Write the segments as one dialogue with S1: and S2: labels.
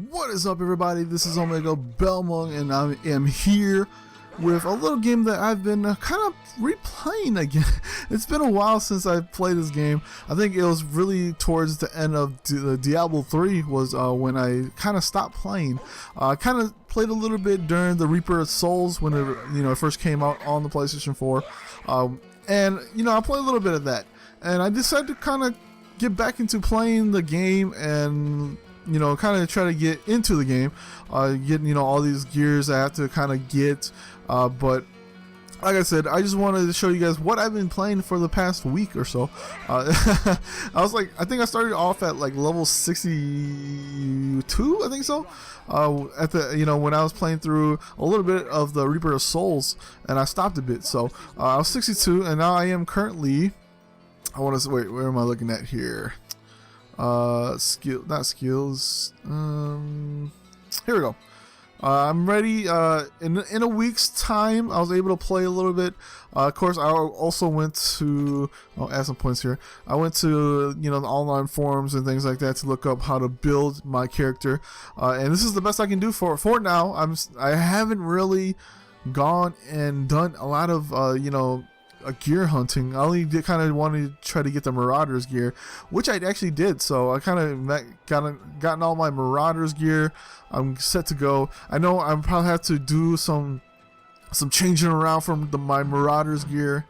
S1: What is up, everybody? This is Omega Belmont, and I am here with a little game that I've been kind of replaying again. It's been a while since I played this game. I think it was really towards the end of Diablo 3 was when I kind of stopped playing. I kind of played a little bit during the Reaper of Souls when it first came out on the PlayStation 4, and I played a little bit of that, and I decided to kind of get back into playing the game and kind of try to get into the game, get all these gears I have to kind of get, but like I said, I just wanted to show you guys what I've been playing for the past week or so. I think I started off at like level 62, I think so, at the when I was playing through a little bit of the Reaper of Souls, and I stopped a bit, so I was 62, and now I am currently, I want to wait, where am I looking at here? Not skills. Here we go. I'm ready. In a week's time, I was able to play a little bit. Of course, I also went to. I'll add some points here. I went to the online forums and things like that to look up how to build my character. And this is the best I can do for now. I haven't really gone and done a lot of gear hunting. I only kind of wanted to try to get the Marauders gear, which I actually did. So I kind of gotten all my Marauders gear. I'm set to go. I know I probably have to do some changing around from my Marauders gear.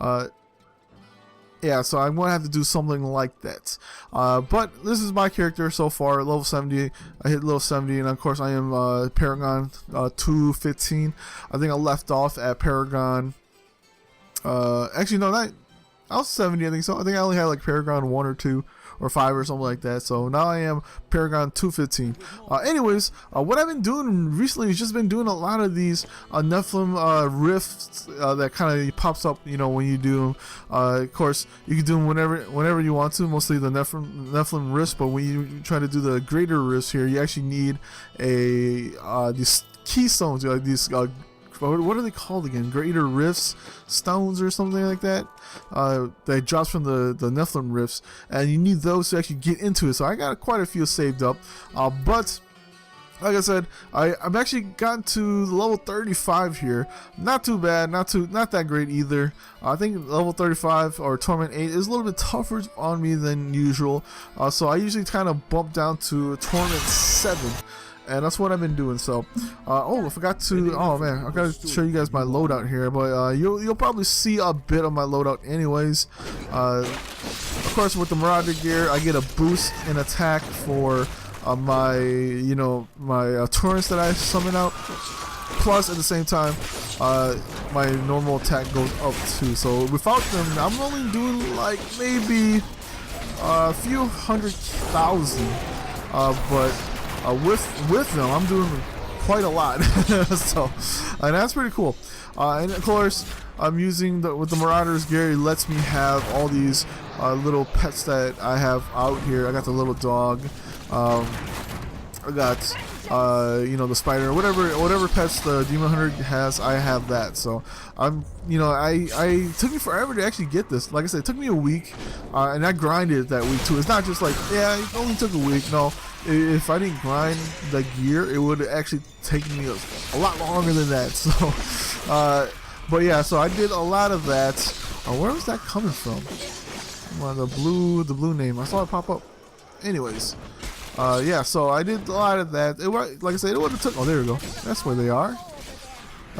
S1: Yeah, so I'm gonna have to do something like that. But this is my character so far, level 70. I hit level 70, and of course I am Paragon 215. I think I left off at Paragon. Actually, no, I was 70, I think so. I think I only had like Paragon 1 or 2 or 5 or something like that. So now I am Paragon 215. Anyways, what I've been doing recently is just been doing a lot of these Nephilim rifts that kind of pops up, when you do them. Of course, you can do them whenever you want to, mostly the Nephilim rifts, but when you try to do the greater rifts here, you actually need these keystones, these what are they called again? Greater Rifts stones or something like that. That drops from the Nephilim Rifts, and you need those to actually get into it. So I got quite a few saved up. But like I said, I've actually gotten to level 35 here. Not too bad, not that great either. I think level 35 or Torment 8 is a little bit tougher on me than usual. So I usually kind of bump down to Torment 7. And that's what I've been doing. So, I forgot to. Oh man, I gotta show you guys my loadout here. But you'll probably see a bit of my loadout, anyways. Of course, with the Marauder gear, I get a boost in attack for my torrents that I summon out. Plus, at the same time, my normal attack goes up too. So without them, I'm only doing like maybe a few 100,000. But with them, I'm doing quite a lot. So, and that's pretty cool. And of course, I'm using with the Marauders gear. It lets me have all these little pets that I have out here. I got the little dog. I got the spider, whatever pets the Demon Hunter has, I have that. So I'm I took me forever to actually get this. Like I said, it took me a week, and I grinded that week too. It's not just like, yeah, it only took a week. No, if I didn't grind the gear, it would actually take me a lot longer than that. So but yeah, so I did a lot of that. Where was that coming from? The blue name, I saw it pop up. Anyways, yeah, so I did a lot of that. Like I said, it would have took. Oh, there we go. That's where they are.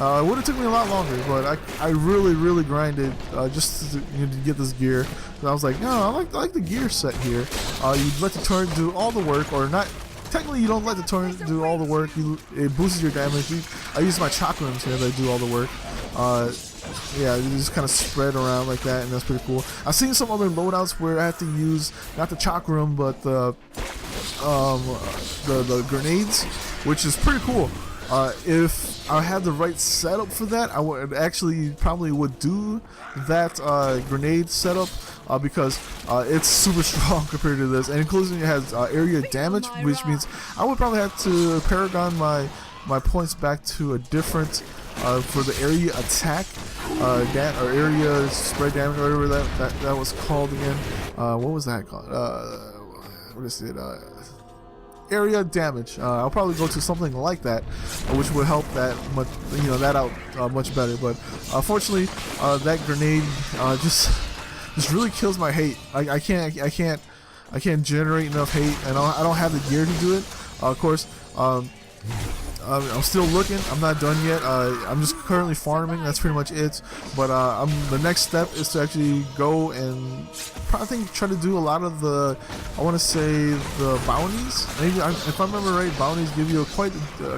S1: It would have took me a lot longer, but I really grinded just to get this gear. And I was like, no, I like the gear set here. You let the turret do all the work, or not. Technically, you don't let the turret do all the work. It boosts your damage. I use my chakrams here that do all the work. Yeah, you just kind of spread around like that, and that's pretty cool. I've seen some other loadouts where I have to use not the chakram, but the grenades, which is pretty cool. If I had the right setup for that, I would actually probably would do that grenade setup, because it's super strong compared to this, and including it has area damage, which means I would probably have to paragon my points back to a different for the area attack, or area spread damage, or whatever that was called again. What was that called? What is it? area damage. I'll probably go to something like that, which would help that much, that out much better. But unfortunately, that grenade just really kills my hate. I can't generate enough hate, and I don't have the gear to do it. Of course, I'm still looking. I'm not done yet. I'm just currently farming. That's pretty much it. But the next step is to actually go and probably try to do a lot of the, I want to say, the bounties. Maybe if I remember right, bounties give you quite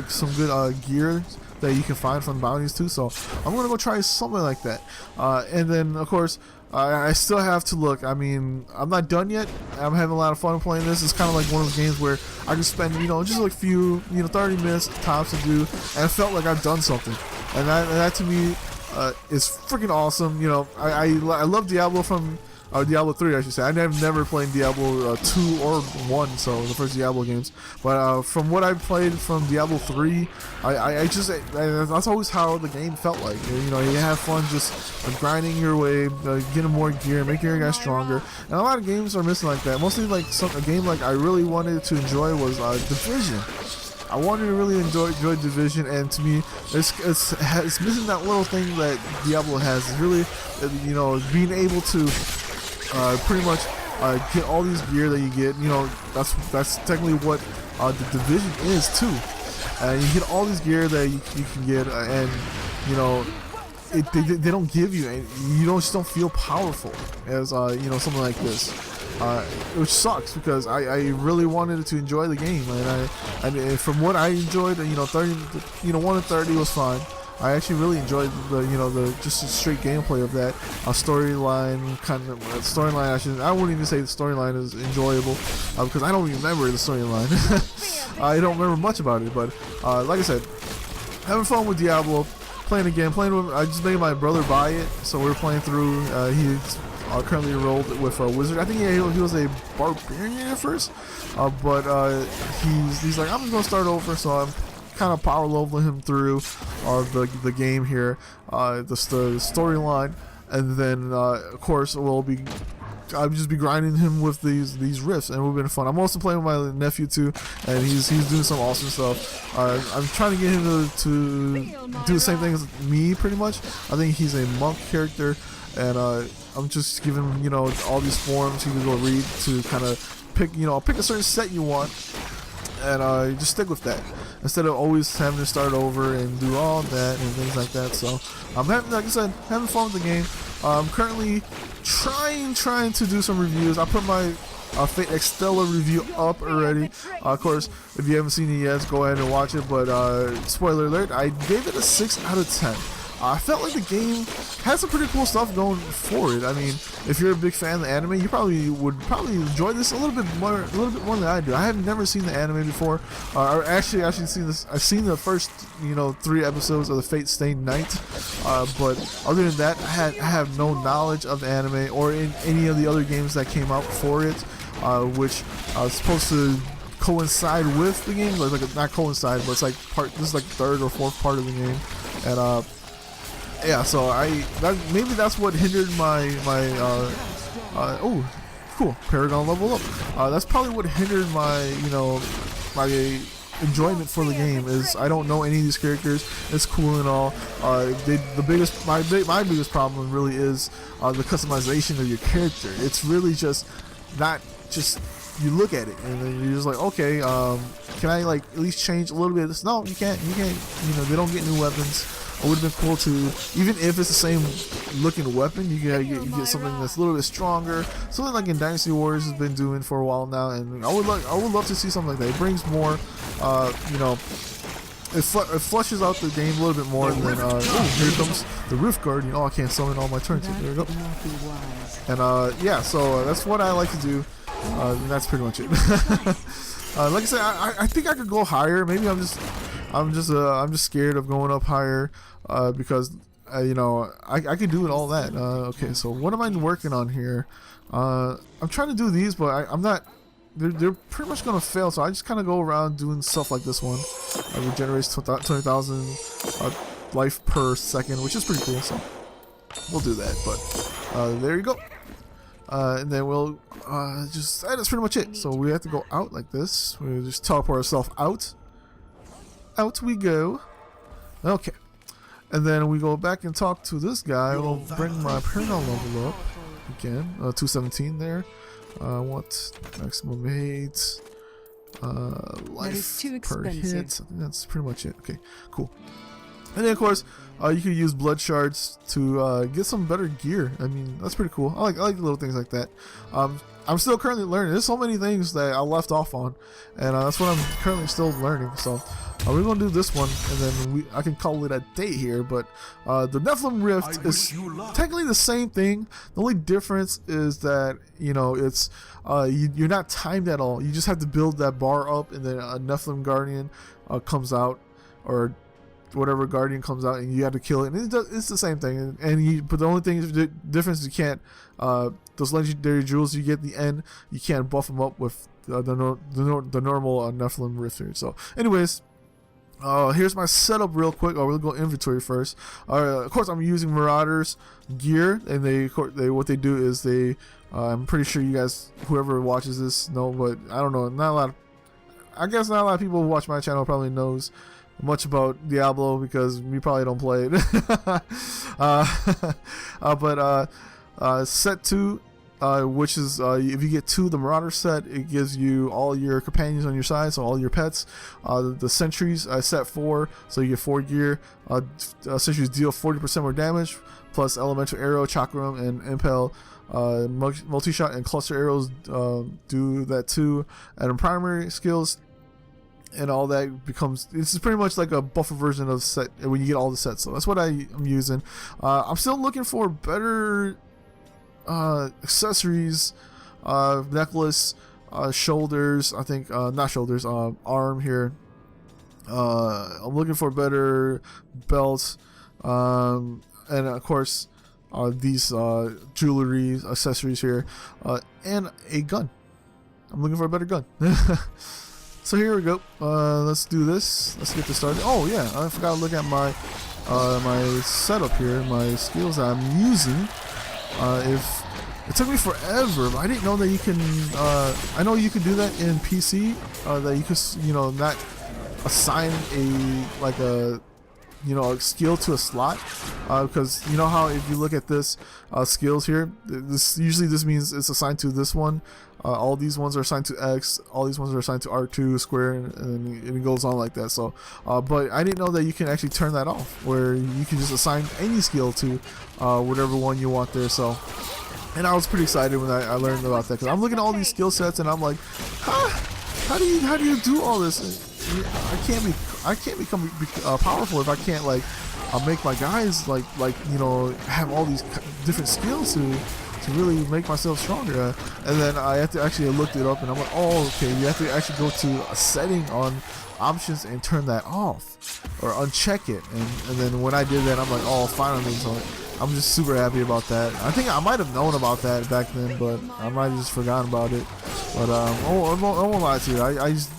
S1: some good gear that you can find from bounties too. So I'm gonna go try something like that. And then of course, I still have to look. I mean, I'm not done yet. I'm having a lot of fun playing this. It's kind of like one of those games where I can spend, just like few, 30 minutes tops to do, and I felt like I've done something. And that to me is freaking awesome. I love Diablo from Diablo 3, I should say. I've never played Diablo 2 or 1, so the first Diablo games. But from what I've played from Diablo 3, that's always how the game felt like. You have fun just grinding your way, getting more gear, making your guy stronger. And a lot of games are missing like that. Mostly like a game like I really wanted to enjoy was Division. I wanted to really enjoy Division, and to me, it's missing that little thing that Diablo has. It's really, being able to pretty much get all these gear that you get. That's technically what the Division is too. You get all these gear that you can get, and they don't give you, and you just don't feel powerful as something like this. Which sucks because I really wanted to enjoy the game, and from what I enjoyed, 1 to 30 was fine. I actually really enjoyed the just the straight gameplay of that storyline I wouldn't even say the storyline is enjoyable because I don't remember the storyline. I don't remember much about it, but like I said, having fun with Diablo, playing with. I just made my brother buy it, so we're playing through. He's currently enrolled with a wizard. I think he was a barbarian at first, but he's like, I'm just gonna start over, so I'm kind of power leveling him through the game here, the storyline, and then of course I'll just be grinding him with these rifts, and we've been fun. I'm also playing with my nephew too, and he's doing some awesome stuff. I'm trying to get him to do the same thing as me, pretty much. I think he's a monk character, and I'm just giving him all these forms he can go read to kind of pick a certain set you want, and just stick with that instead of always having to start over and do all that and things like that. So I'm like I said, having fun with the game. I'm currently trying to do some reviews. I put my Fate Extella review up already. Of course, if you haven't seen it yet, go ahead and watch it. But spoiler alert, I gave it a 6 out of 10. I felt like the game had some pretty cool stuff going for it. I mean, if you're a big fan of the anime, you would enjoy this a little bit more than I do. I have never seen the anime before. Actually seen this. I've seen the first 3 episodes of the Fate Stay Night. But other than that, I have no knowledge of the anime or in any of the other games that came out for it, which is supposed to coincide with the game. Like not coincide, but it's like this is like the 3rd or 4th part of the game, and yeah, so maybe that's what hindered my oh, cool, Paragon level up. That's probably what hindered my my enjoyment for the game, is I don't know any of these characters. It's cool and all. My biggest problem really is the customization of your character. It's really just not just you look at it and then you're just like, okay, can I like at least change a little bit of this? No, you can't. They don't get new weapons. It would have been cool to, even if it's the same looking weapon, you get something that's a little bit stronger, something like in Dynasty Warriors has been doing for a while now, and I would love to see something like that. It brings more, it flushes out the game a little bit more than, here comes the Rift Guard. I can't summon all my turns. There we go. And yeah, so that's what I like to do. And that's pretty much it. Like I said, I think I could go higher. Maybe I'm just scared of going up higher, because I could do it all that. Okay, so what am I working on here? I'm trying to do these, but I'm not. They're pretty much gonna fail. So I just kind of go around doing stuff like this one. Regenerates 20,000 life per second, which is pretty cool. So we'll do that. But there you go. and then we'll just that's pretty much it. So we have to go out like this. We just teleport ourselves out. Out we go. Okay, and then we go back and talk to this guy. We'll bring my Paragon level up again. 217 there. I want maximum hate. Life per hit. I think that's pretty much it. Okay, cool. And then of course you can use blood shards to get some better gear. I mean, that's pretty cool. I like little things like that. I'm still currently learning. There's so many things that I left off on, and that's what I'm currently still learning. So we're gonna do this one, and then I can call it a day here. But the Nephilim Rift is technically the same thing. The only difference is that it's you're not timed at all. You just have to build that bar up, and then a Nephilim Guardian comes out, or whatever Guardian comes out, and you have to kill it. And it's the same thing. But the only thing is the difference is you can't those legendary jewels you get at the end, you can't buff them up with the normal Nephilim Rift here. So anyways, here's my setup real quick. We'll go inventory first. Of course, I'm using Marauders gear, and what they do is they I'm pretty sure you guys, whoever watches this, know, but I don't know. I guess not a lot of people who watch my channel probably knows much about Diablo, because we probably don't play it. But set 2, which is if you get 2 the Marauder set, it gives you all your companions on your side, so all your pets. The sentries set 4, so you get 4 gear. Sentries deal 40% more damage, plus elemental arrow, chakram, and impale. Multi-shot and cluster arrows do that too. And in primary skills and all that becomes, this is pretty much like a buffer version of set when you get all the sets. So that's what I'm using. I'm still looking for better accessories, necklace, shoulders, I think, not shoulders, arm here. I'm looking for better belts, and of course these jewelry accessories here, and a gun. I'm looking for a better gun. So here we go. Let's do this. Let's get this started. Oh yeah, I forgot to look at my my setup here, my skills that I'm using. If it took me forever, but I didn't know that you can. I know you could do that in PC. That you could, not assign a skill to a slot, because you know how if you look at this skills here, this means it's assigned to this one. All these ones are assigned to X, all these ones are assigned to R2, square, and it goes on like that. So but I didn't know that you can actually turn that off, where you can just assign any skill to whatever one you want there. So, and I was pretty excited when I learned about that, because I'm looking at all these skill sets and I'm like, how do you do all this? I can't become powerful if I can't make my guys have all these different skills to really make myself stronger. And then I have to actually look it up, and I'm like, oh, okay, you have to actually go to a setting on options and turn that off or uncheck it. And then when I did that, I'm like, oh, finally. So I'm just super happy about that. I think I might have known about that back then, but I might have just forgotten about it. But I won't lie to you. I just,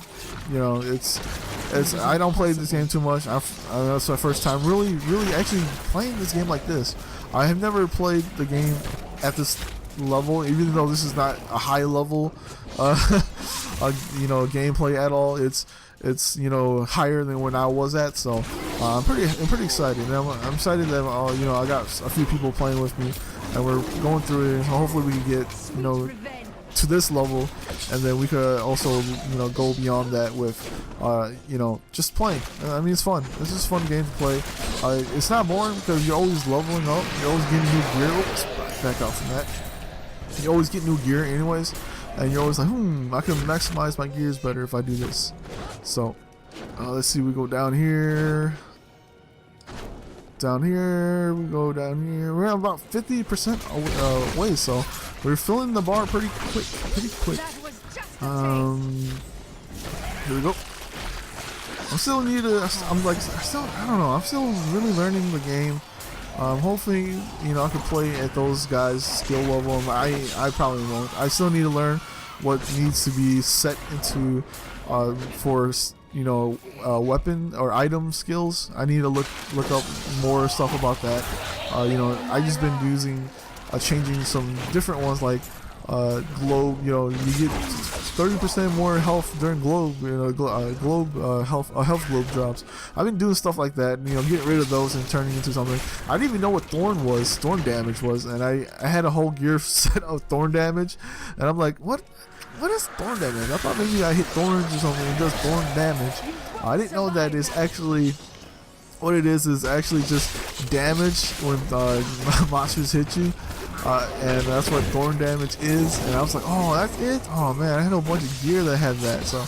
S1: I don't play this game too much. That's my first time really actually playing this game like this. I have never played the game at this level, even though this is not a high level gameplay at all. It's higher than when I was at. So I'm pretty excited. And I'm excited that I got a few people playing with me, and we're going through it, and hopefully we can get to this level, and then we could also go beyond that with just playing. I mean, it's fun. It's just a fun game to play. It's not boring because you're always leveling up, you're always getting new gear. Oops, back out from that. You always get new gear anyways, and you're always like, I can maximize my gears better if I do this. So let's see, we go down here, we go down here. We're at about 50% away, so we're filling the bar pretty quick. Here we go. I don't know. I'm still really learning the game. Hopefully, I can play at those guys' skill level. I probably won't. I still need to learn what needs to be set into for weapon or item skills. I need to look up more stuff about that. I just been using changing some different ones, like globe, you know, you get 30% more health during globe, you know, health globe drops. I've been doing stuff like that, you know, getting rid of those and turning into something. I didn't even know what thorn damage was, and I had a whole gear set of thorn damage, and I'm like, what is thorn damage? I thought maybe I hit thorns or something and does thorn damage. I didn't know that is actually what it is actually just damage when monsters hit you. And that's what thorn damage is, and I was like, oh, that's it? Oh man, I had a bunch of gear that had that. So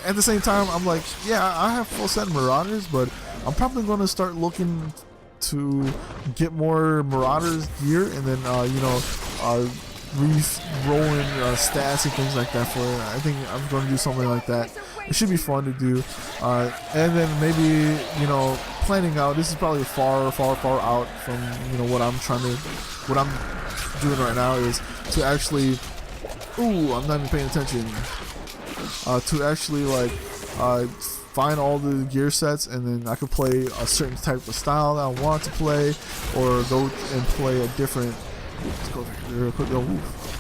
S1: at the same time, I'm like, yeah, I have full set Marauders, but I'm probably going to start looking to get more Marauders gear, and then you know, re-rolling stats and things like that for it. I think I'm going to do something like that. It should be fun to do, and then maybe, you know, planning out. This is probably far out from, you know, what I'm doing right now is to actually. Ooh, I'm not even paying attention. To actually like find all the gear sets, and then I could play a certain type of style that I want to play, or go and play a different. Let's go over here real quick. Ooh,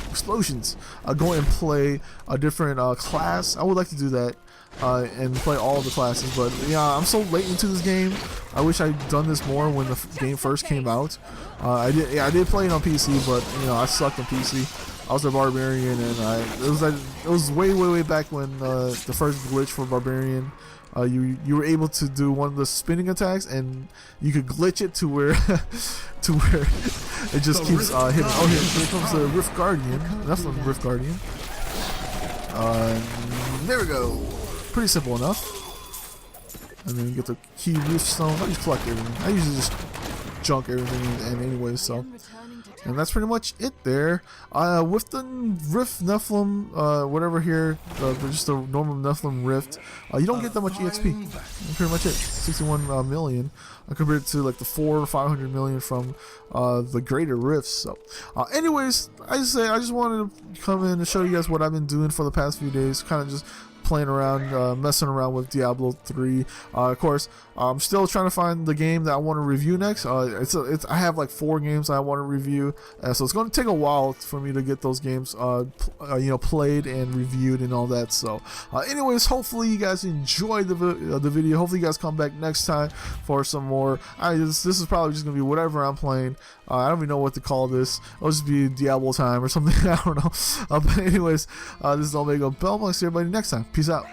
S1: explosions. Go and play a different class. I would like to do that. And play all the classes, but yeah, I'm so late into this game. I wish I'd done this more when the game first came out. I did play it on PC, but you know, I sucked on PC. I was a barbarian, and it was way back when the first glitch for barbarian. You were able to do one of the spinning attacks, and you could glitch it to where it just keeps hitting. Oh, here comes the Rift Guardian. That's the Rift Guardian. There we go. Pretty simple enough. And then you get the key rift stones. I just collect everything. I usually just junk everything and anyway, so. And that's pretty much it there. With the Rift Nephilim, whatever here, just the normal Nephilim Rift, you don't get that much EXP. That's pretty much it. 61 million compared to like the 400 or 500 million from the greater rifts. So, anyways, I just wanted to come in and show you guys what I've been doing for the past few days. Kind of just playing around, messing around with Diablo 3. Of course, I'm still trying to find the game that I want to review next. I have like 4 games I want to review, so it's going to take a while for me to get those games, you know, played and reviewed and all that. So, anyways, hopefully you guys enjoyed the video. Hopefully you guys come back next time for some more. This is probably just gonna be whatever I'm playing. I don't even know what to call this. It'll just be Diablo time or something. I don't know. But anyways, this is Omega Belmonts. See everybody next time. Peace out.